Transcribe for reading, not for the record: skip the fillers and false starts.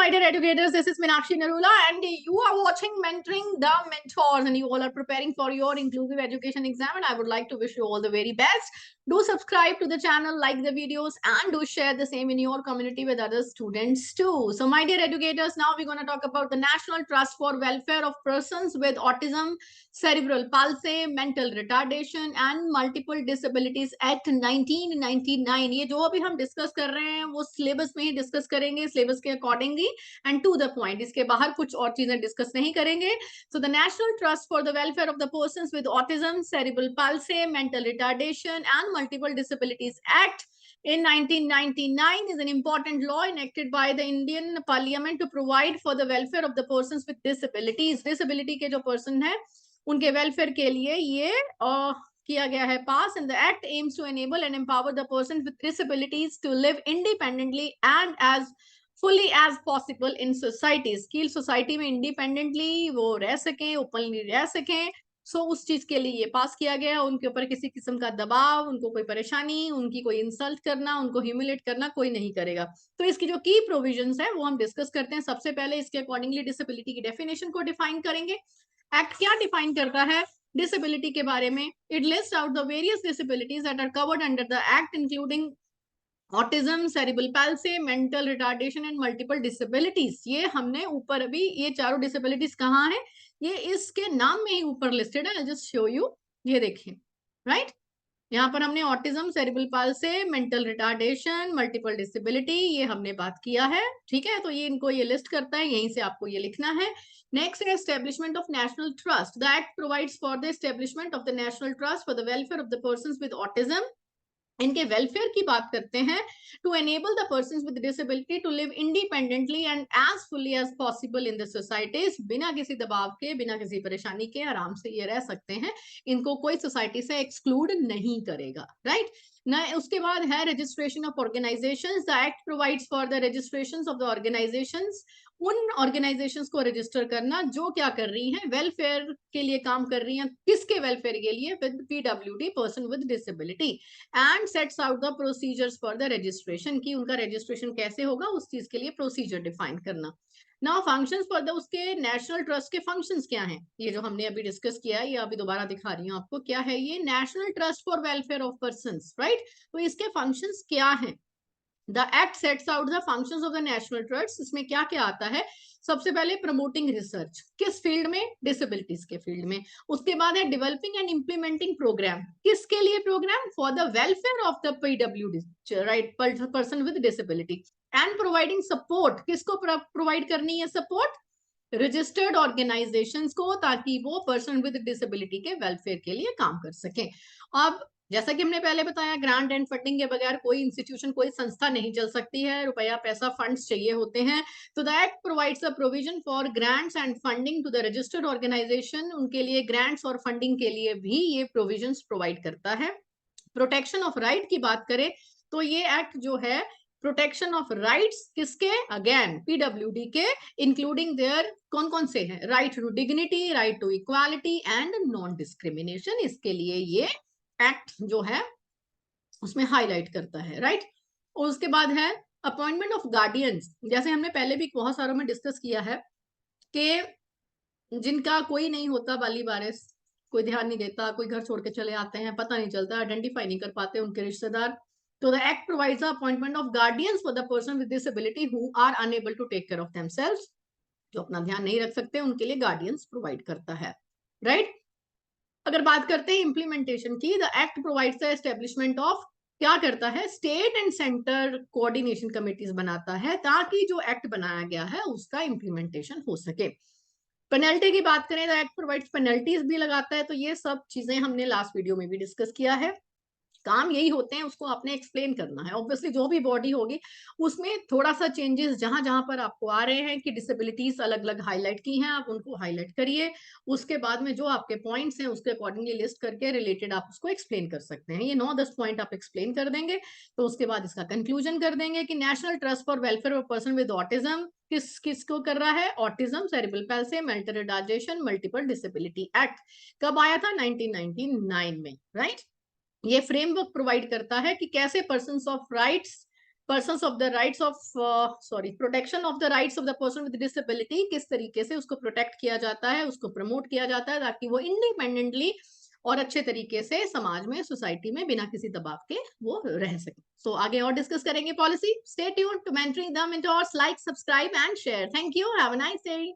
my dear educators, this is Meenakshi Narula and you are watching Mentoring the Mentors and you all are preparing for your inclusive education exam and I would like to wish you all the very best. Do subscribe to the channel, like the videos and do share the same in your community with other students too. So my dear educators, now we're going to talk about the National Trust for Welfare of Persons with Autism, Cerebral Palsy, Mental Retardation and Multiple Disabilities Act 1999. ये जो अभी हम discuss कर रहे हैं वो syllabus में ही डिस्कस करेंगे, सिलेबस के accordingly and to the point. इसके बाहर कुछ और चीजें डिस्कस नहीं करेंगे. So the national trust for the welfare of the persons with autism, cerebral palsy, mental retardation and multiple disabilities act in 1999 is an important law enacted by the Indian Parliament to provide for the welfare of the persons with disabilities. Disability के जो person है उनके welfare के लिए ये किया गया है pass. And the act aims to enable and empower the person with disabilities to live independently and as fully as possible in societies. की सोसाइटी में इंडिपेंडेंटली वो रह सकें, ओपनली रह सकें. सो उस चीज के लिए ये पास किया गया. उनके ऊपर किसी किस्म का दबाव, उनको कोई परेशानी, उनकी कोई इंसल्ट करना, उनको ह्यूमिलेट करना कोई नहीं करेगा. तो इसकी जो की प्रोविजंस है वो हम डिस्कस करते हैं. सबसे पहले इसके अकॉर्डिंगली डिसेबिलिटी की डेफिनेशन को डिफाइन करेंगे. एक्ट क्या डिफाइन करता है डिसेबिलिटी के बारे में? It list out the various disabilities that are covered under the act including autism, cerebral palsy, mental retardation and multiple disabilities. ये हमने ऊपर अभी ये चारों डिसेबिलिटीज कहाँ है, ये इसके नाम में ही ऊपर लिस्टेड है. जस्ट शो यू, ये देखिए राइट. यहाँ पर हमने autism, cerebral palsy, mental retardation, multiple disability ये हमने बात किया है. ठीक है, तो ये इनको ये लिस्ट करता है, यहीं से आपको ये लिखना है. नेक्स्ट है establishment of national trust. The act provides for the establishment of the national trust for the welfare of the persons with autism. इनके वेलफेयर की बात करते हैं. To enable the persons with disability to live independently and as fully as possible in the societies. बिना किसी दबाव के, बिना किसी परेशानी के आराम से ये रह सकते हैं. इनको कोई सोसाइटी से एक्सक्लूड नहीं करेगा. राइट ना. उसके बाद है registration of organisations. The act provides for the registrations of the organisations. उन ऑर्गेनाइजेशंस को रजिस्टर करना जो क्या कर रही हैं, वेलफेयर के लिए काम कर रही हैं. किसके वेलफेयर के लिए? With PWD, person with disability. And sets out the procedures for the registration. की उनका रजिस्ट्रेशन कैसे होगा उस चीज के लिए प्रोसीजर डिफाइन करना. नाउ फंक्शंस फॉर द उसके नेशनल ट्रस्ट के फंक्शंस क्या हैं, ये जो हमने अभी डिस्कस किया है ये अभी दोबारा दिखा रही हूँ आपको. क्या है ये? National trust for welfare of persons. Right, तो इसके फंक्शंस क्या हैं? The act sets out the functions of the national trust. इसमें क्या क्या आता है? सबसे पहले प्रमोटिंग रिसर्च. किस फील्ड में? डिसेबिलिटीज के फील्ड में. उसके बाद है डेवलपिंग एंड इंप्लीमेंटिंग प्रोग्राम. किसके लिए programme? For the welfare of the PWD, right, person with disability. And providing support. किसको प्रोवाइड करनी है सपोर्ट? रजिस्टर्ड ऑर्गेनाइजेशंस को, ताकि वो पर्सन विद डिसेबिलिटी के वेलफेयर के लिए काम कर सके. अब जैसा कि हमने पहले बताया, ग्रांट एंड फंडिंग के बगैर कोई इंस्टीट्यूशन, कोई संस्था नहीं चल सकती है. रुपया, पैसा, फंड्स चाहिए होते हैं. तो the act provides a provision for grants and funding to the registered organisation. उनके लिए ग्रांट्स और फंडिंग के लिए भी ये प्रोविजंस प्रोवाइड करता है. प्रोटेक्शन ऑफ राइट की बात करें तो ये एक्ट जो है प्रोटेक्शन ऑफ राइट्स किसके? अगेन पीडब्ल्यूडी के, इंक्लूडिंग देयर कौन कौन से हैं? Right to dignity, right to equality and non discrimination. इसके लिए ये एक्ट जो है उसमें हाईलाइट करता है. राइट, और उसके बाद है अपॉइंटमेंट ऑफ गार्डियंस. जैसे हमने पहले भी बहुत सारों में डिस्कस किया है कि जिनका कोई नहीं होता वाली वारिस, कोई ध्यान नहीं देता, कोई घर छोड़ के चले आते हैं, पता नहीं चलता, आइडेंटिफाई नहीं कर पाते उनके रिश्तेदार. तो the act provides the appointment of guardians for the person with disability who are unable to take care of themselves. जो अपना ध्यान नहीं रख सकते उनके लिए गार्डियंस प्रोवाइड करता है. राइट, अगर बात करते हैं इंप्लीमेंटेशन की, the act provides the establishment of, क्या करता है? State and centre coordination committees बनाता है, ताकि जो एक्ट बनाया गया है उसका इंप्लीमेंटेशन हो सके. पेनल्टी की बात करें, द एक्ट प्रोवाइड्स पेनल्टीज भी लगाता है. तो ये सब चीजें हमने लास्ट वीडियो में भी डिस्कस किया है. काम यही होते हैं, उसको आपने एक्सप्लेन करना है. ऑब्वियसली जो भी बॉडी होगी उसमें थोड़ा सा चेंजेस जहां जहां पर आपको आ रहे हैं कि डिसेबिलिटीज अलग अलग हाईलाइट की हैं, आप उनको हाईलाइट करिए. उसके बाद में जो आपके पॉइंट्स हैं उसके अकॉर्डिंगली लिस्ट करके रिलेटेड आप उसको एक्सप्लेन कर सकते हैं. ये 9-10 पॉइंट आप एक्सप्लेन कर देंगे तो उसके बाद इसका कंक्लूजन कर देंगे कि national trust for welfare of person with autism किसको कर रहा है? Autism, cerebral palsy, mental retardation, multiple disability act कब आया था? 1999 में. राइट, ये फ्रेमवर्क प्रोवाइड करता है कि कैसे persons of rights, persons of the rights of protection of the rights of the person with disability, किस तरीके से उसको प्रोटेक्ट किया जाता है, उसको प्रमोट किया जाता है ताकि वो इंडिपेंडेंटली और अच्छे तरीके से समाज में, सोसाइटी में बिना किसी दबाव के वो रह सके। सो आगे और डिस्कस करेंगे policy. Stay tuned to mentoring the mentors, like, subscribe and share. Thank you, have a nice day.